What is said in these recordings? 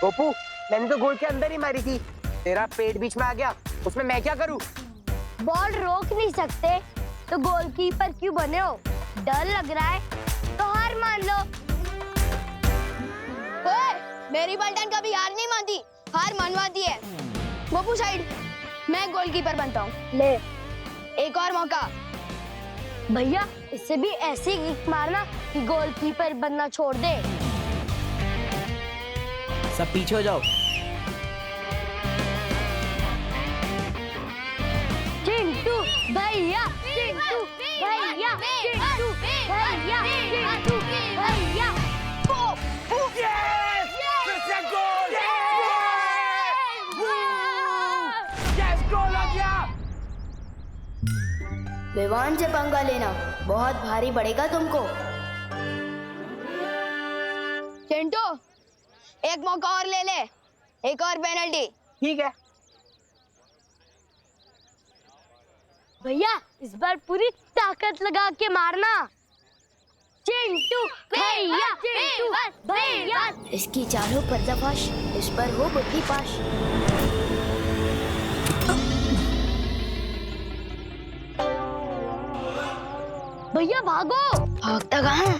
गोपू, मैंने तो गोल के अंदर ही मारी थी, तेरा पेट बीच में आ गया, उसमें मैं क्या करूं? बॉल रोक नहीं सकते तो गोलकीपर क्यों बने हो? डर लग रहा है तो हार मान लो। ओए, मेरी पलटन कभी हार नहीं मानती, हार मनवाती है। गोपू साइड, मैं गोलकीपर बनता हूँ। ले एक और मौका। भैया, इससे भी ऐसी किक मारना कि गोलकीपर बनना छोड़ दे। सब पीछे हो जाओ। चिंटू भैया, चिंटू भैया, चिंटू भैया, चिंटू भैया। फिर से गोल! यस, गोल हो गया! विवान से पंगा लेना बहुत भारी पड़ेगा तुमको। चिंटू, एक मौका और ले ले, एक और पेनल्टी। ठीक है। भैया, इस बार पूरी ताकत लगा के मारना। चिंटू भैया, चिंटू भैया। इसकी चालों पर्दाफाश, इस पर हो बुद्धि पाश। भैया भागो। भागता कहाँ?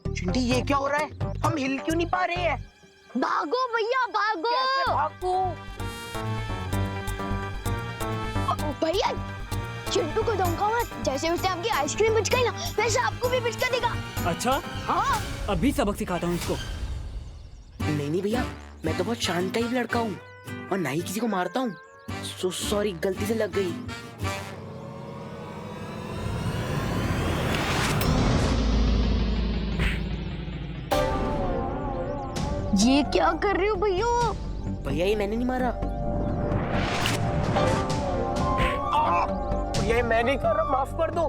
चिंटी, ये क्या हो रहा है? हम हिल क्यों नहीं पा रहे हैं? भागो भैया, भागो। कैसे भागूं? भैया, चिंटू को धमकाओ मत। जैसे उसने आपकी आइसक्रीम पिचकाई ना, वैसे आपको भी पिचका देगा। अच्छा, हाँ। अभी सबक सिखाता हूँ इसको। नहीं भैया, मैं तो बहुत शांत टाइप लड़का हूँ और ना ही किसी को मारता हूँ। सॉरी, गलती से लग गई। ये क्या कर रहे हो भैया? भैया, ये मैंने नहीं मारा। ये मैं नहीं कर रहा, माफ कर दो।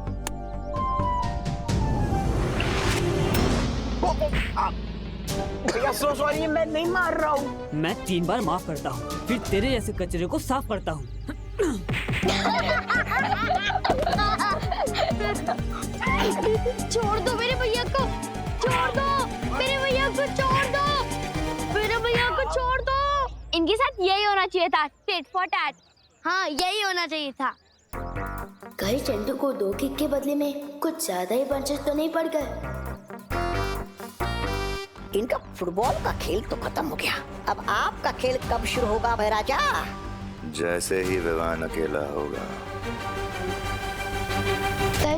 भैया सो सॉरी, मैं नहीं मार रहा हूँ। मैं 3 बार माफ करता हूँ, फिर तेरे जैसे कचरे को साफ करता हूँ। छोड़ दो मेरे भैया को, छोड़ दो मेरे भैया को, छोड़ दो मेरे भैया को, छोड़ दो। इनके साथ यही होना चाहिए था, टिट फॉर टैट। हाँ, यही होना चाहिए था। कहीं चिंटू को 2 किक के बदले में कुछ ज्यादा ही पंचेस तो नहीं पड़ गए? इनका फुटबॉल का खेल तो खत्म हो गया। अब आपका खेल कब शुरू होगा भाई राजा? जैसे ही विवान अकेला होगा।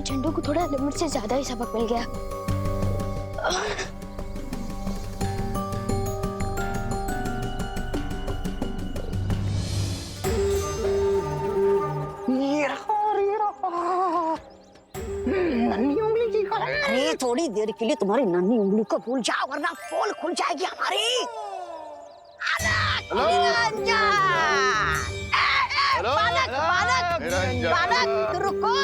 चिंटू को थोड़ा लिमिट से ज्यादा ही सबक मिल गया। नन्ही उंगली की कलम। अरे थोड़ी देर के लिए तुम्हारी नन्ही उंगली को भूल जाओ, वरना पोल खुल जाएगी हमारी। बालक, रुको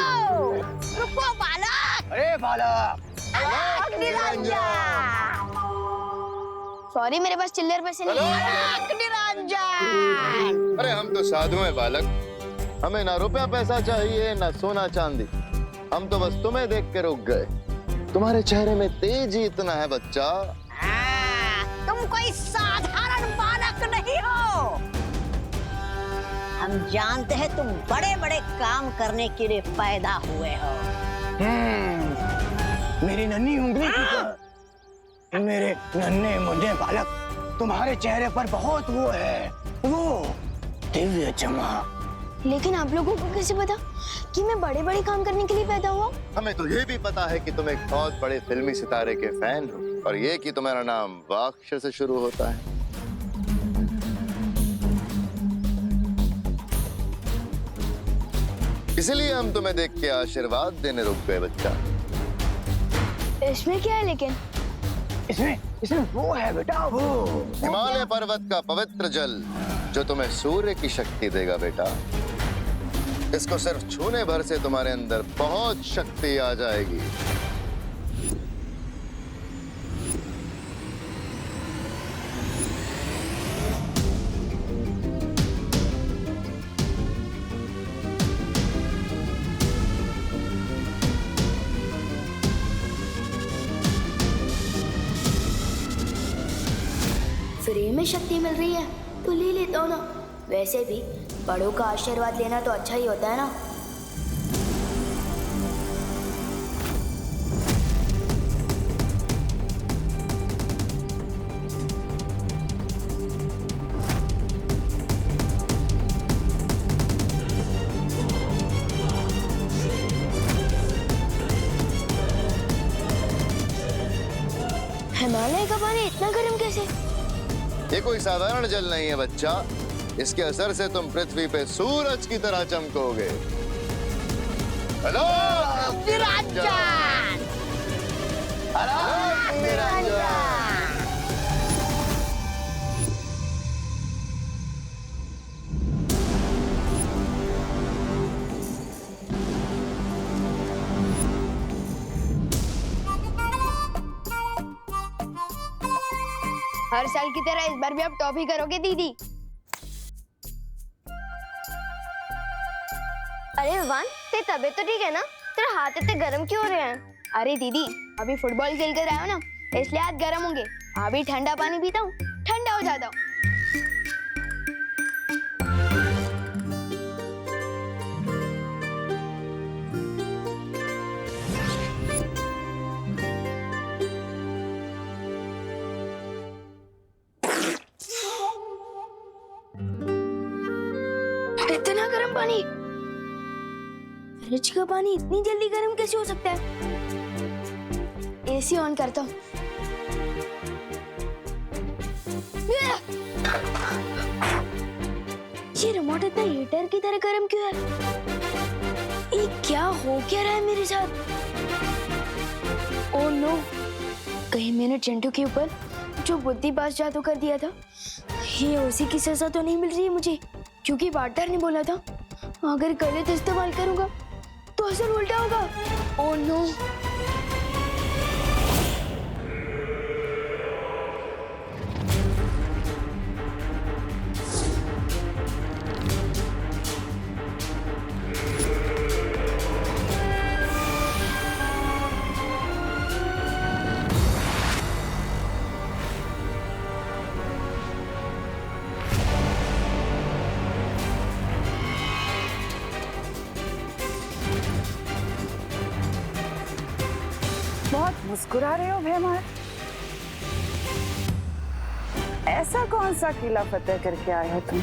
रुको बालक। अरे बालक! सॉरी, मेरे पास चिल्लर पैसे नहीं है। निरंजन, अरे हम तो साधु हैं बालक, हमें ना रुपया पैसा चाहिए ना सोना चांदी। हम तो बस तुम्हें देख के रुक गए। तुम्हारे चेहरे में तेजी इतना है बच्चा। तुम कोई साधारण बालक नहीं हो। हम जानते हैं तुम बड़े बड़े काम करने के लिए पैदा हुए हो। मेरी नन्ही उंगली की क्या? मेरे नन्हे मुन्ने बालक, तुम्हारे चेहरे पर बहुत वो है, वो दिव्य चमक। लेकिन आप लोगों को कैसे पता कि मैं बड़े बड़े काम करने के लिए पैदा हुआ? हमें तो ये भी पता है कि तुम एक बहुत बड़े फिल्मी सितारे के फैन हो और ये कि तुम्हारा नाम वाक्ष से शुरू होता है। इसलिए हम तुम्हें देख के आशीर्वाद देने रुक गए बच्चा। इसमें क्या है लेकिन? इसमें वो है बेटा, वो हिमालय पर्वत का पवित्र जल जो तुम्हें सूर्य की शक्ति देगा बेटा। इसको सिर्फ छूने भर से तुम्हारे अंदर बहुत शक्ति आ जाएगी। शक्ति मिल रही है तो ले लेता हूँ ना। वैसे भी बड़ों का आशीर्वाद लेना तो अच्छा ही होता है ना। हिमालय का पानी इतना गर्म कैसे? ये कोई साधारण जल नहीं है बच्चा, इसके असर से तुम पृथ्वी पे सूरज की तरह चमकोगे। हेलो निरंजन! हेलो निरंजन! हर साल की तरह इस बार भी आप टॉफी करोगे दीदी? अरे विवान, तेरी तबीयत तो ठीक है ना? तेरे हाथ इतने गर्म क्यों हो रहे हैं? अरे दीदी, अभी फुटबॉल खेल कर आए हो ना, इसलिए हाथ गर्म होंगे। अभी ठंडा पानी पीता हूँ, ठंडा हो जाता हूँ। इतना गर्म पानी? फ्रिज का पानी इतनी जल्दी गर्म कैसे हो सकता है? एसी ऑन करता हूँ। ये रिमोट इतना हीटर की तरह गर्म क्यों है? ये क्या हो क्या रहा है मेरे साथ? ओह नो, कहीं मैंने चिंटू के ऊपर जो बुद्धि पास जादू कर दिया था, ये उसी की सजा तो नहीं मिल रही है मुझे? क्योंकि बाटर ने बोला था अगर गलत इस्तेमाल करूंगा तो असर उल्टा होगा। Oh no. बहुत मुस्कुरा रहे हो भैमार। ऐसा कौन सा किला फतेह करके आए हो तुम?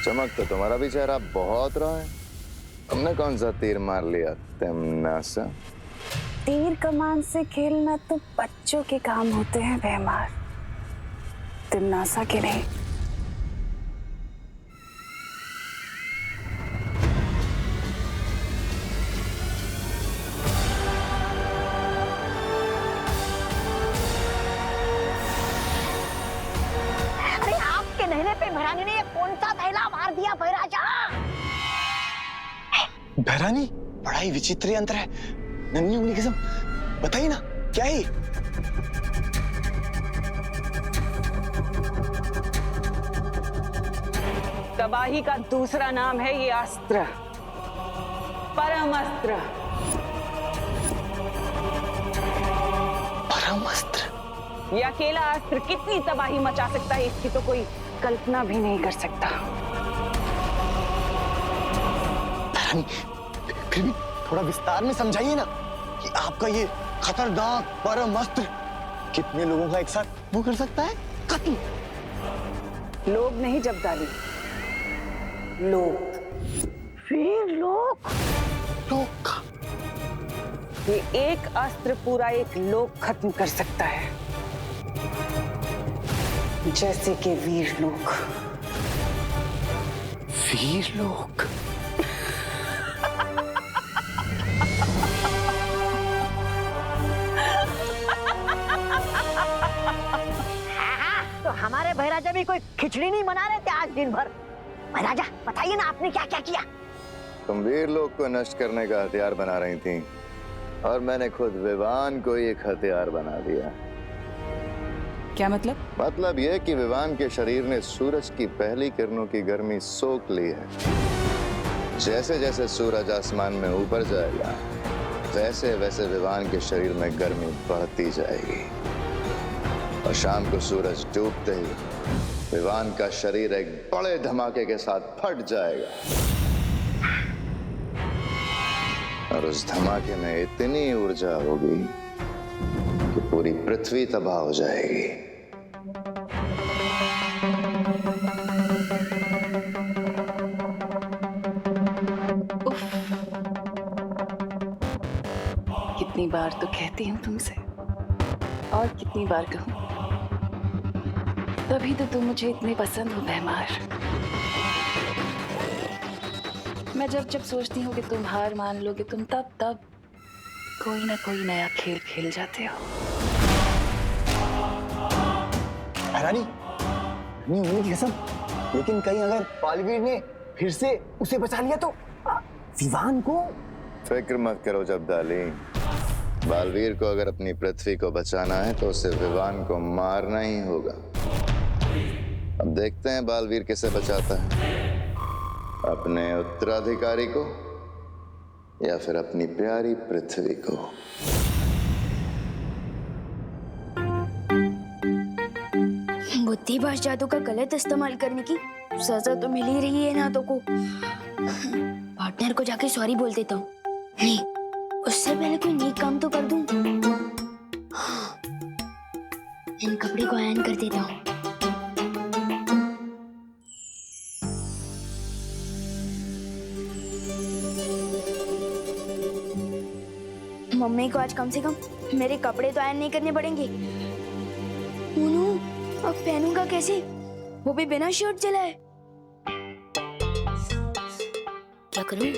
चमक तो तुम्हारा भी चेहरा बहुत रहा है। तुमने कौन सा तीर मार लिया तिमनासा? तीर कमान से खेलना तो बच्चों के काम होते हैं भैमार, तिमनासा के नहीं। भैरानी ने ये कौन सा थैला मार दिया भैराजा? भैरानी बड़ा ही विचित्र यंत्र है। नन्ही उंगली किस्म, बताइए ना क्या है? तबाही का दूसरा नाम है ये अस्त्र, परम अस्त्र। परम अस्त्र? ये अकेला अस्त्र कितनी तबाही मचा सकता है, इसकी तो कोई कल्पना भी नहीं कर सकता। भैरानी, फिर भी थोड़ा विस्तार में समझाइए ना कि आपका ये खतरनाक परम अस्त्र कितने लोगों का एक साथ वो कर सकता है कत्ल? लोग नहीं जब्दाली, लोग। फिर लोग का ये एक अस्त्र पूरा एक लोक खत्म कर सकता है, जैसे कि वीर लोग। वीर लोग? तो हमारे भैराजा भी कोई खिचड़ी नहीं बना रहे थे आज दिन भर? भैराजा बताइए ना, आपने क्या क्या किया? तुम वीर लोग को नष्ट करने का हथियार बना रही थी और मैंने खुद विवान को एक हथियार बना दिया। क्या मतलब? मतलब यह कि विवान के शरीर ने सूरज की पहली किरणों की गर्मी सोख ली है। जैसे जैसे सूरज आसमान में ऊपर जाएगा, वैसे वैसे विवान के शरीर में गर्मी बढ़ती जाएगी और शाम को सूरज डूबते ही विवान का शरीर एक बड़े धमाके के साथ फट जाएगा और उस धमाके में इतनी ऊर्जा होगी कि पूरी पृथ्वी तबाह हो जाएगी। कितनी बार तो कहती हूँ तुमसे और कितनी बार कहूँ, तभी तो तुम मुझे इतने पसंद हो भैमार। मैं जब जब सोचती हूँ कि तुम हार मान लोगे, तुम तब तब कोई ना कोई नया खेल खेल जाते हो। रानी, नहीं होने की कसम, लेकिन कहीं अगर बालवीर ने फिर से उसे बचा लिया तो विवान को? फिक्र मत करो जब्दाली, बालवीर को अगर अपनी पृथ्वी को बचाना है तो उसे विवान को मारना ही होगा। अब देखते हैं बालवीर किसे बचाता है, अपने उत्तराधिकारी को या फिर अपनी प्यारी पृथ्वी को। बुद्धिबाज जादू का गलत इस्तेमाल करने की सजा तो मिल ही रही है नाटो को। पार्टनर को जाके सॉरी बोल देता हूँ। नहीं, उससे पहले कोई नेक काम तो कर दूं। इन कपड़े को आयरन कर देता हूँ। मम्मी को आज कम से कम मेरे कपड़े तो आयरन नहीं करने पड़ेंगे। उन्हों, अब पहनूंगा कैसे, वो भी बिना शर्ट चलाए? क्या करूं?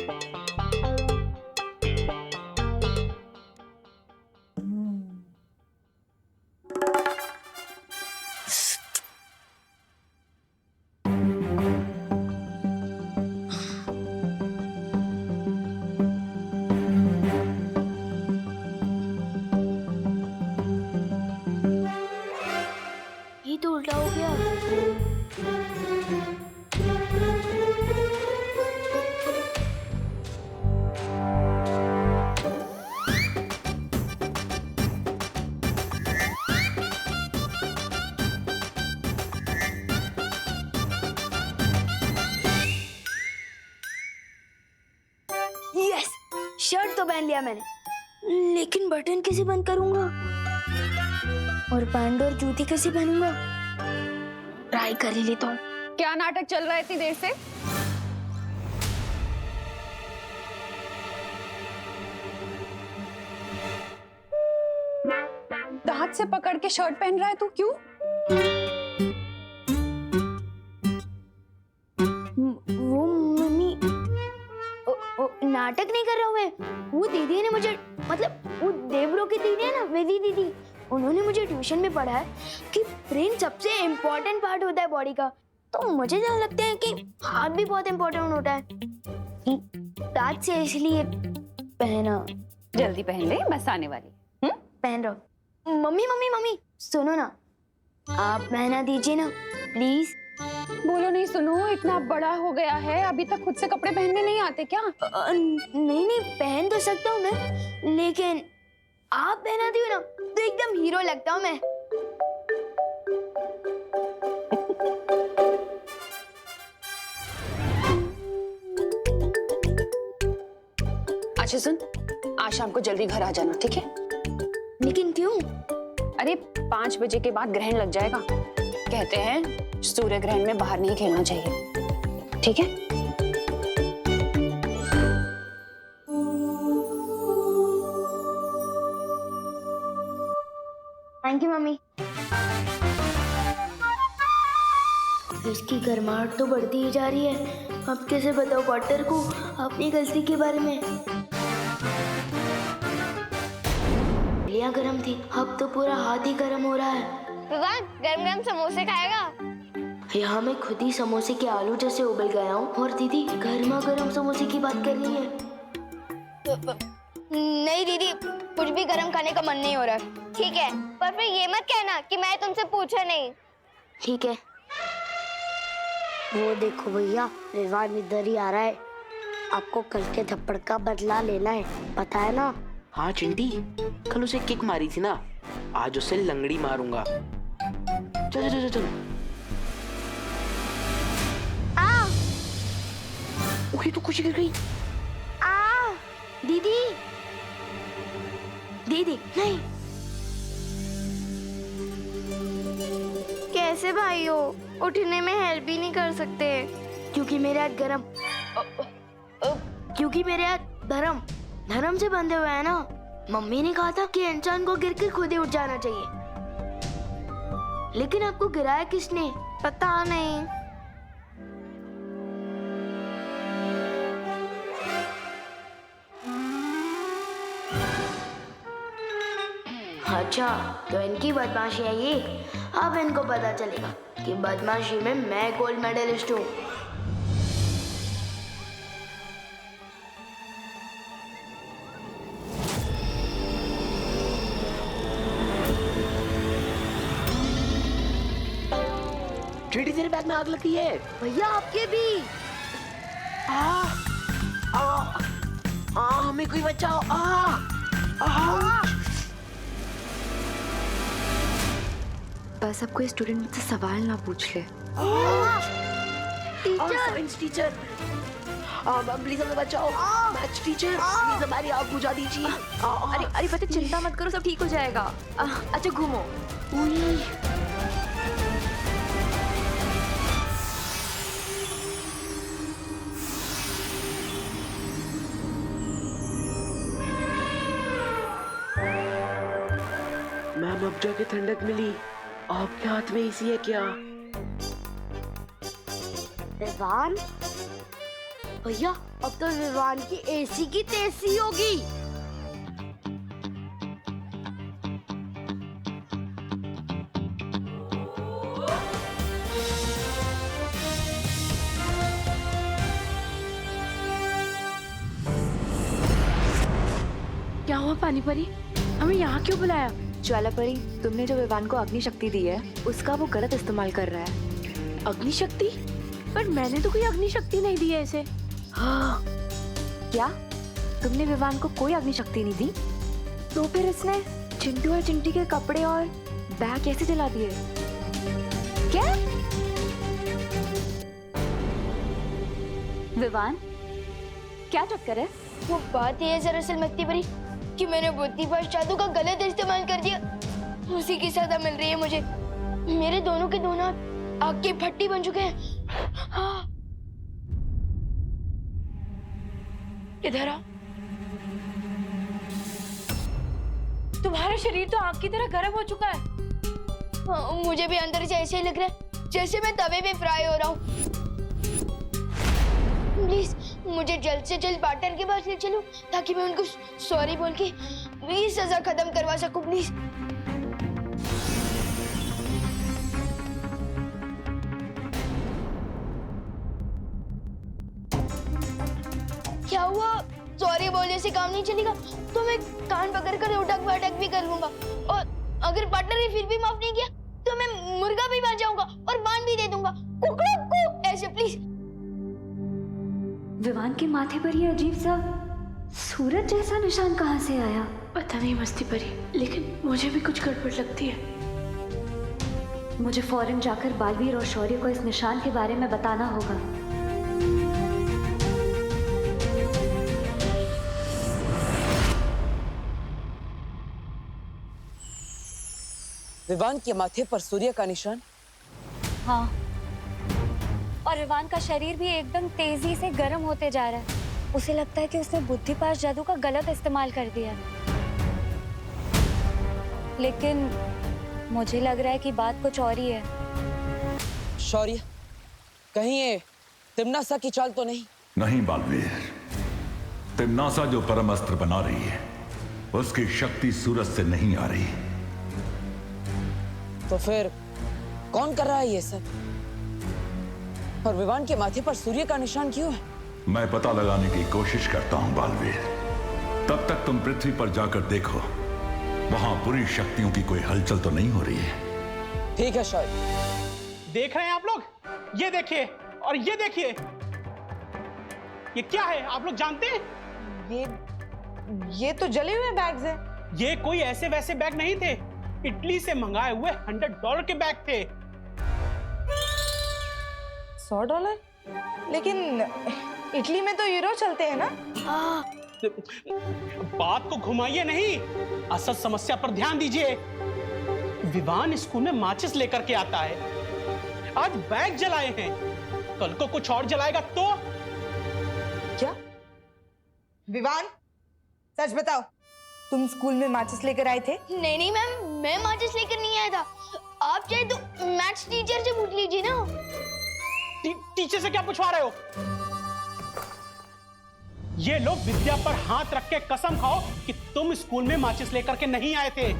ये तो उल्टा हो गया। यस, शर्ट तो पहन लिया मैंने, लेकिन बटन कैसे बंद करूंगा? और पैंट और जूती कैसे पहनूंगा? ट्राई कर ही लेता हूँ। क्या नाटक चल रहा है इतनी देर से? दांत से पकड़ के शर्ट पहन रहा है तू, क्यों? वो मम्मी नाटक नहीं कर रहा हूँ मैं। वो दीदी ने मुझे, मतलब वो देवरो की दीदी है ना, वेदी दीदी, उन्होंने मुझे ट्यूशन में पढ़ाया कि ब्रेन सबसे इम्पोर्टेंट पार्ट होता है बॉडी का। तो मुझे जहाँ लगता है कि हाथ भी बहुत इम्पोर्टेंट होता है, दांत से इसलिए पहना। जल्दी पहन ले, बस आने वाली। पहन रहा हूँ। मम्मी मम्मी मम्मी सुनो ना, आप पहना दीजिए ना प्लीज। बोलो नहीं सुनो, इतना बड़ा हो गया है, अभी तक खुद से कपड़े पहनने नहीं आते क्या? नहीं नहीं, पहन तो सकता हूँ मैं, लेकिन आप पहनाती हो ना तो एकदम हीरो लगता हूँ मैं। अच्छा सुन, आज शाम को जल्दी घर आ जाना, ठीक है? लेकिन क्यों? अरे 5 बजे के बाद ग्रहण लग जाएगा। कहते हैं सूर्य ग्रहण में बाहर नहीं खेलना चाहिए, ठीक है? Thank you mummy. इसकी गर्माहट तो बढ़ती ही जा रही है। अब कैसे बताओ पार्टनर को अपनी गलती के बारे में? लिया गरम थी, अब तो पूरा हाथ ही गरम हो रहा है। विवान, गरम गरम समोसे खाएगा? यहाँ मैं खुद ही समोसे के आलू जैसे उबल गया हूँ और दीदी गर्मा गर्म समोसे की बात कर रही है। नहीं दीदी, कुछ भी गरम खाने का मन नहीं हो रहा। ठीक है, पर फिर ये मत कहना कि मैं तुमसे पूछा नहीं। ठीक है। वो देखो भैया, विवान इधर ही आ रहा है। आपको कल के थप्पड़ का बदला लेना है, पता है ना? हाँ चिंटी, कल उसे किक मारी थी ना, आज उसे लंगड़ी मारूंगा। चलो चलो चलो। आ ओए तो खुशी गिर गई। आ दीदी दीदी नहीं। कैसे भाई हो? उठने में हेल्प भी नहीं कर सकते। क्योंकि मेरे हाथ गरम क्योंकि मेरे हाथ धर्म से बंधे हुए हैं ना। मम्मी ने कहा था कि इंसान को गिर के खुद ही उठ जाना चाहिए, लेकिन आपको गिराया किसने? पता नहीं। अच्छा तो इनकी बदमाशी है ये। अब इनको पता चलेगा कि बदमाशी में मैं गोल्ड मेडलिस्ट हूँ। चीटी तेरे बैग में आग लगी है। भैया आपके भी। हमें कोई बचाओ। बस अब कोई स्टूडेंट मुझसे सवाल ना पूछ ले। साइंस टीचर प्लीज हमें बचाओ। मैथ्स टीचर प्लीज हमारी आग बुझा दीजिए। अरे पता, चिंता मत करो, सब ठीक हो जाएगा। अच्छा घूमो। मैम अब जाके ठंडक मिली। आपके हाथ में एसी है क्या? विवान भैया, अब तो विवान की एसी की तेजी होगी। क्या हुआ पानी परी? हमें यहाँ क्यों बुलाया? ज्वाला परी, तुमने जो विवान को अग्नि शक्ति दी है उसका वो गलत इस्तेमाल कर रहा है। अग्नि शक्ति? पर मैंने तो कोई अग्नि शक्ति नहीं दी है इसे। हाँ। क्या तुमने विवान को कोई अग्नि शक्ति नहीं दी? तो फिर इसने चिंटू और चिंटी के कपड़े और बैग कैसे जला दिए? क्या? विवान क्या चक्कर है? वो बात ये है दरअसल मक्ती परी कि मैंने बुद्धिपाश जादू का गलत इस्तेमाल कर दिया। उसी की सजा मिल रही है मुझे। मेरे दोनों के दोनों हाथ आग की भट्टी बन चुके हैं। हाँ। इधर आ। तुम्हारा शरीर तो आग की तरह गर्म हो चुका है। हाँ, मुझे भी अंदर से ऐसे ही लग रहा है जैसे मैं तवे पे फ्राई हो रहा हूँ। प्लीज मुझे जल्द से जल्द पार्टनर के पास ले चलो ताकि मैं उनको सॉरी बोल के मेरी सजा खत्म करवा सकूं। प्लीज। क्या हुआ? सॉरी बोलने से काम नहीं चलेगा तो मैं कान पकड़ कर उठक बैठक भी कर लूंगा, और अगर पार्टनर ने फिर भी माफ नहीं किया तो मैं मुर्गा भी बन जाऊंगा और बांध भी दे दूंगा। ऐसे प्लीज। विवान के माथे पर ये अजीब सा सूरज जैसा निशान कहाँ से आया? पता नहीं मस्ती परी, लेकिन मुझे भी कुछ गड़बड़ लगती है। मुझे फौरन जाकर बालवीर और शौर्य को इस निशान के बारे में बताना होगा। विवान के माथे पर सूर्य का निशान? हाँ, और विवान का शरीर भी एकदम तेजी से गर्म होते जा रहा है। उसे लगता है कि उसने बुद्धिपाश जादू का गलत इस्तेमाल कर दिया। लेकिन मुझे लग रहा है कि बात कुछ और ही है। शौर्य, कहीं ये तिम्नासा की चाल तो नहीं? नहीं बालवीर, तिम्नासा जो परम अस्त्र बना रही है उसकी शक्ति सूरज से नहीं आ रही। तो फिर कौन कर रहा है ये सब? और विवान के माथे पर सूर्य का निशान क्यों है? मैं पता लगाने की कोशिश करता हूं बालवीर। तब तक तुम पृथ्वी पर जाकर देखो, वहां बुरी शक्तियों की कोई हलचल तो नहीं हो रही है। ठीक है शौर्य। देख रहे हैं आप लोग? ये देखिए और ये देखिए, ये क्या है आप लोग जानते हैं? ये तो जले हुए बैग्स हैं। ये कोई ऐसे वैसे बैग नहीं थे, इटली से मंगाए हुए $100 के बैग थे। $100? लेकिन इटली में तो यूरो चलते हैं ना? बात को घुमाइए नहीं, असल समस्या पर ध्यान दीजिए। विवान स्कूल में माचिस लेकर के आता है, आज बैग जलाए हैं, कल को कुछ और जलाएगा तो? क्या विवान, सच बताओ, तुम स्कूल में माचिस लेकर आए थे? नहीं नहीं मैम, मैं माचिस लेकर नहीं आया था। आप चाहे तो मैथ्स टीचर से पूछ लीजिए ना। टीचर से क्या पूछवा रहे हो? ये लोग विद्या पर हाथ रख के कसम खाओ कि तुम स्कूल में माचिस लेकर के नहीं आए थे।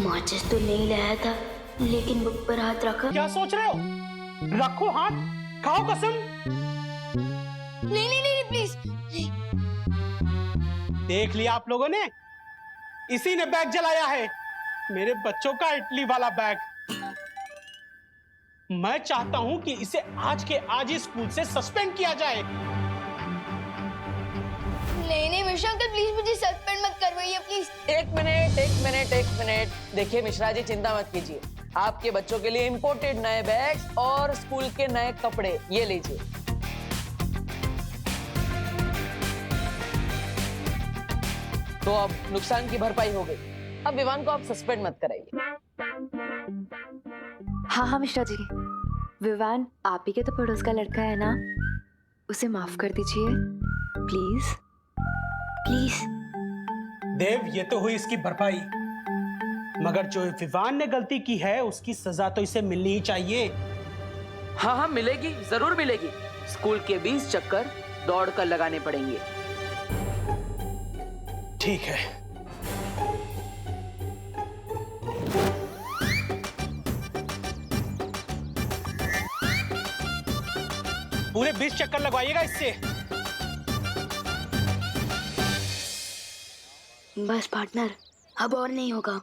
माचिस तो नहीं लाया था, लेकिन बुक पर हाथ रखा। क्या सोच रहे हो? रखो हाथ, खाओ कसम। नहीं नहीं नहीं प्लीज। देख लिया आप लोगों ने, इसी ने बैग जलाया है, मेरे बच्चों का इटली वाला बैग। मैं चाहता हूं कि इसे आज के आज ही स्कूल से सस्पेंड किया जाए। नहीं नहीं मिश्रा अंकल, प्लीज मुझे सस्पेंड मत करवाइए प्लीज। एक मिनट। देखिए मिश्रा जी, चिंता मत कीजिए, आपके बच्चों के लिए इंपोर्टेड नए बैग्स और स्कूल के नए कपड़े ये लीजिए। तो अब नुकसान की भरपाई हो गई। अब विवान को आप सस्पेंड मत कराइए। हाँ मिश्रा जी, विवान आप ही के तो पड़ोस का लड़का है ना, उसे माफ कर दीजिए प्लीज प्लीज। देव, ये तो हुई इसकी भरपाई, मगर जो विवान ने गलती की है उसकी सजा तो इसे मिलनी ही चाहिए। हाँ मिलेगी, जरूर मिलेगी। स्कूल के 20 चक्कर दौड़ कर लगाने पड़ेंगे। ठीक है। पूरे 20 चक्कर लगवाइएगा इससे। बस पार्टनर, अब और नहीं होगा।